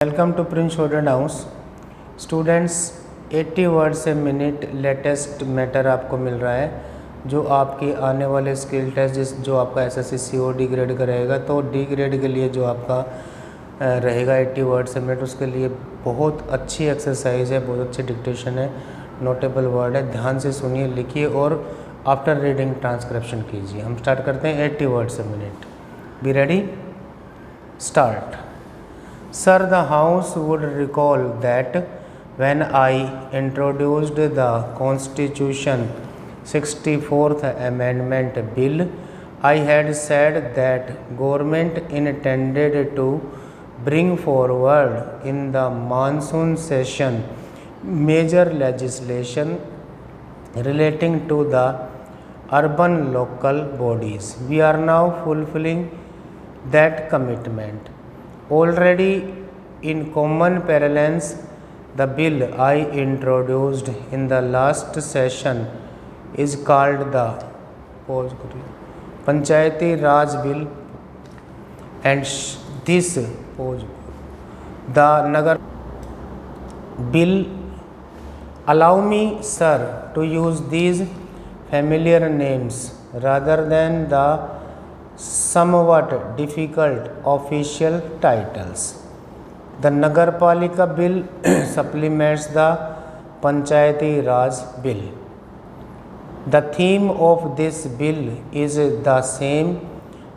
Welcome to Prince Student House. Students 80 words a minute latest matter आपको मिल रहा है जो आपके आने वाले स्किल टेस्ट जो आपका एसएससी सीओ डी ग्रेड का रहेगा, तो डी ग्रेड के लिए जो आपका रहेगा 80 वर्ड्स ए मिनट, उसके लिए बहुत अच्छी एक्सरसाइज है, बहुत अच्छी डिक्टेशन है, नोटेबल वर्ड है। ध्यान से सुनिए, लिखिए और आफ्टर रीडिंग ट्रांसक्रिप्शन कीजिए। हम स्टार्ट करते हैं 80 words a minute. Be ready, start. Sir, the House would recall that when I introduced the Constitution 64th Amendment Bill, I had said that government intended to bring forward in the monsoon session major legislation relating to the urban local bodies. We are now fulfilling that commitment. Already in common parlance, the bill I introduced in the last session is called the Panchayati Raj Bill, and this the Nagar Bill. Allow me, sir, to use these familiar names rather than the somewhat difficult official titles. The Nagarpalika Bill supplements the Panchayati Raj Bill. The theme of this bill is the same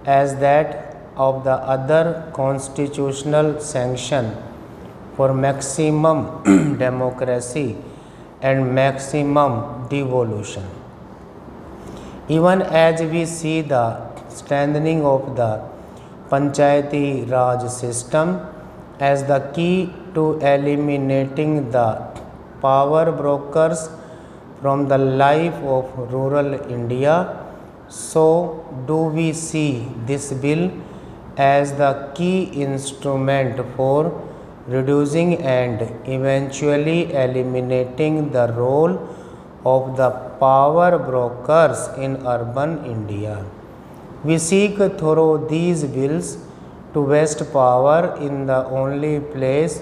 as that of the other constitutional sanction for maximum democracy and maximum devolution. Even as we see the strengthening of the Panchayati Raj system as the key to eliminating the power brokers from the life of rural India, so do we see this bill as the key instrument for reducing and eventually eliminating the role of the power brokers in urban India. We seek through these bills to vest power in the only place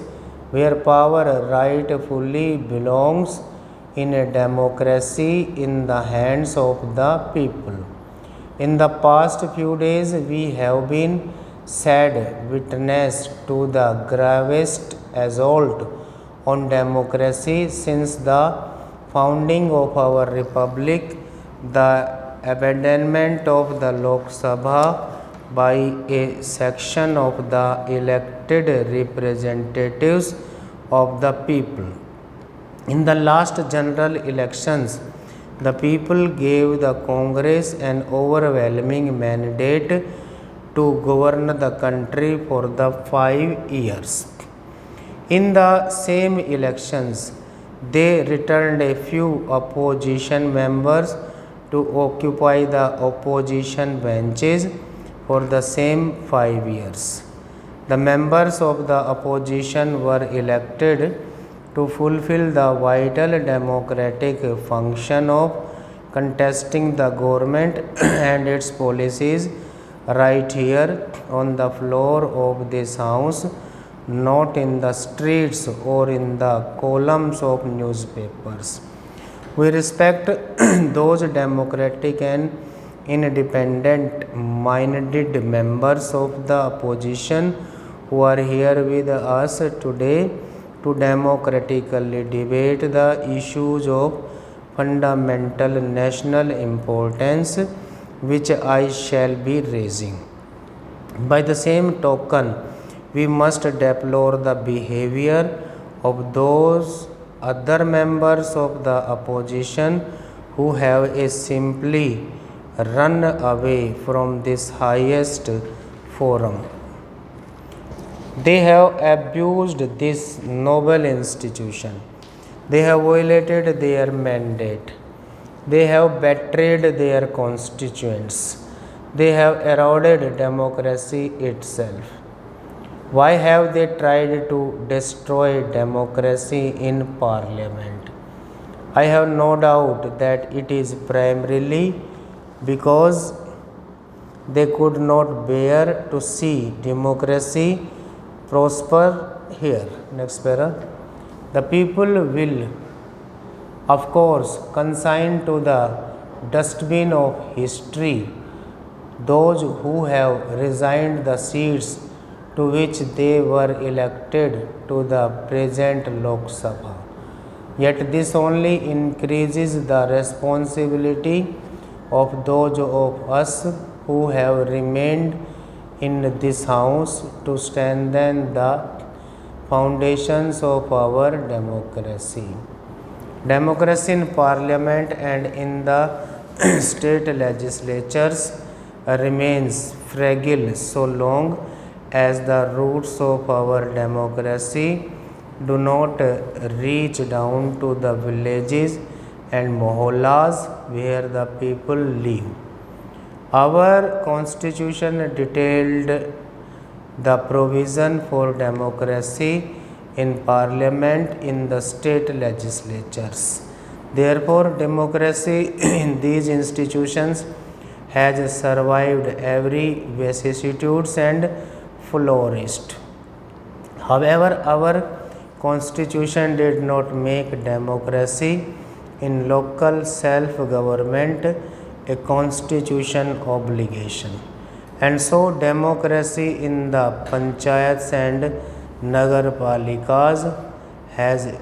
where power rightfully belongs in a democracy, in the hands of the people. In the past few days, we have been sad witness to the gravest assault on democracy since the founding of our republic, the abandonment of the Lok Sabha by a section of the elected representatives of the people. In the last general elections, the people gave the Congress an overwhelming mandate to govern the country for the 5 years. In the same elections, they returned a few opposition members to occupy the opposition benches for the same 5 years. The members of the opposition were elected to fulfill the vital democratic function of contesting the government and its policies right here on the floor of this house, not in the streets or in the columns of newspapers. We respect those democratic and independent minded members of the opposition who are here with us today to democratically debate the issues of fundamental national importance which I shall be raising. By the same token, we must deplore the behavior of those other members of the opposition who have simply run away from this highest forum. They have abused this noble institution. They have violated their mandate. They have betrayed their constituents. They have eroded democracy itself. Why have they tried to destroy democracy in Parliament? I have no doubt that it is primarily because they could not bear to see democracy prosper here. Next para. The people will, of course, consign to the dustbin of history those who have resigned the seats to which they were elected to the present Lok Sabha. Yet this only increases the responsibility of those of us who have remained in this house to strengthen the foundations of our democracy. Democracy in parliament and in the state legislatures remains fragile so long as the roots of our democracy do not reach down to the villages and mohallas where the people live. Our constitution detailed the provision for democracy in parliament in the state legislatures. Therefore, democracy in these institutions has survived every vicissitudes and flourished. However, our constitution did not make democracy in local self-government a constitution obligation, and so democracy in the panchayats and nagarpalikas has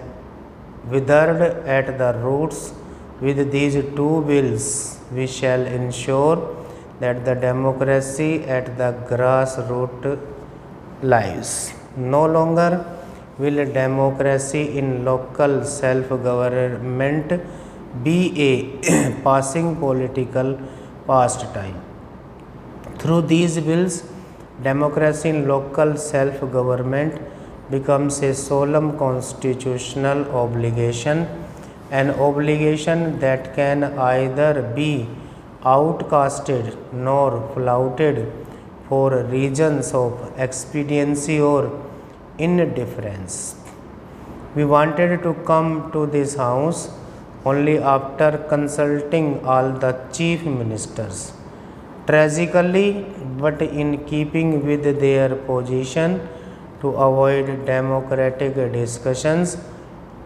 withered at the roots. With these two bills, we shall ensure that the democracy at the grassroots lives. No longer will democracy in local self-government be a passing political pastime. Through these bills, democracy in local self-government becomes a solemn constitutional obligation, an obligation that can either be outcasted nor flouted for reasons of expediency or indifference. We wanted to come to this house only after consulting all the chief ministers. Tragically, but in keeping with their position to avoid democratic discussions,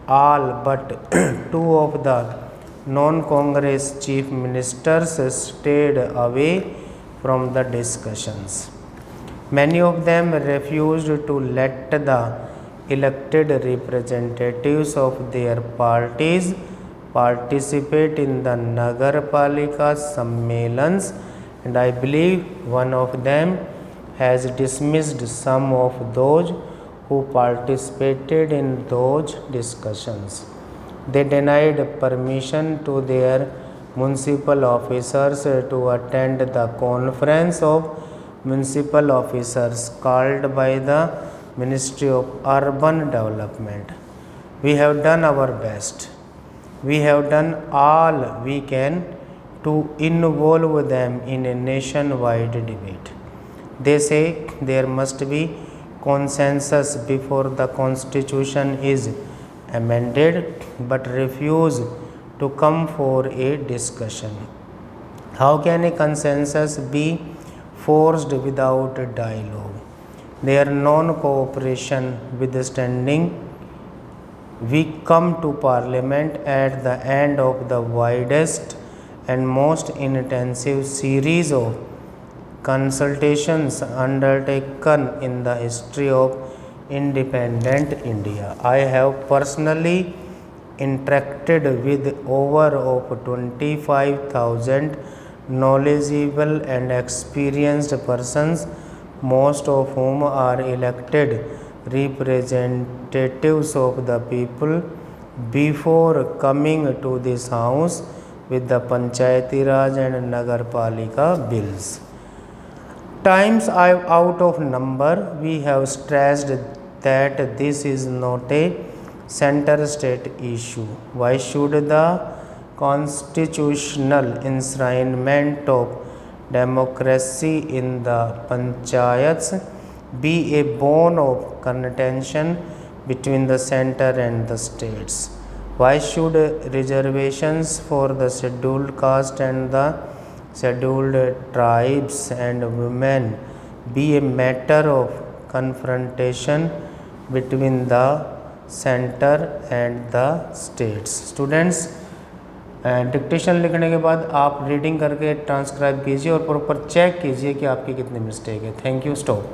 all but two of the non-Congress chief ministers stayed away from the discussions. Many of them refused to let the elected representatives of their parties participate in the Nagarpalika Sammelans, and I believe one of them has dismissed some of those who participated in those discussions. They denied permission to their municipal officers to attend the conference of municipal officers called by the Ministry of Urban Development. We have done our best. We have done all we can to involve them in a nationwide debate. They say there must be consensus before the constitution is amended, but refuse to come for a discussion. How can a consensus be forced without dialogue? Their non-cooperation withstanding, we come to Parliament at the end of the widest and most intensive series of consultations undertaken in the history of independent India. I have personally interacted with over of 25,000 knowledgeable and experienced persons, most of whom are elected representatives of the people, before coming to this house with the Panchayati Raj and Nagarpalika bills. Times out of number, we have stressed that this is not a center state issue. Why should the constitutional enshrinement of democracy in the panchayats be a bone of contention between the center and the states? Why should reservations for the scheduled caste and the scheduled tribes and women be a matter of confrontation between the center and the states. Students dictation लिखने के बाद आप reading करके transcribe कीजिए और proper check कीजिए कि आपकी कितनी मिस्टेक है. Thank you. स्टॉप.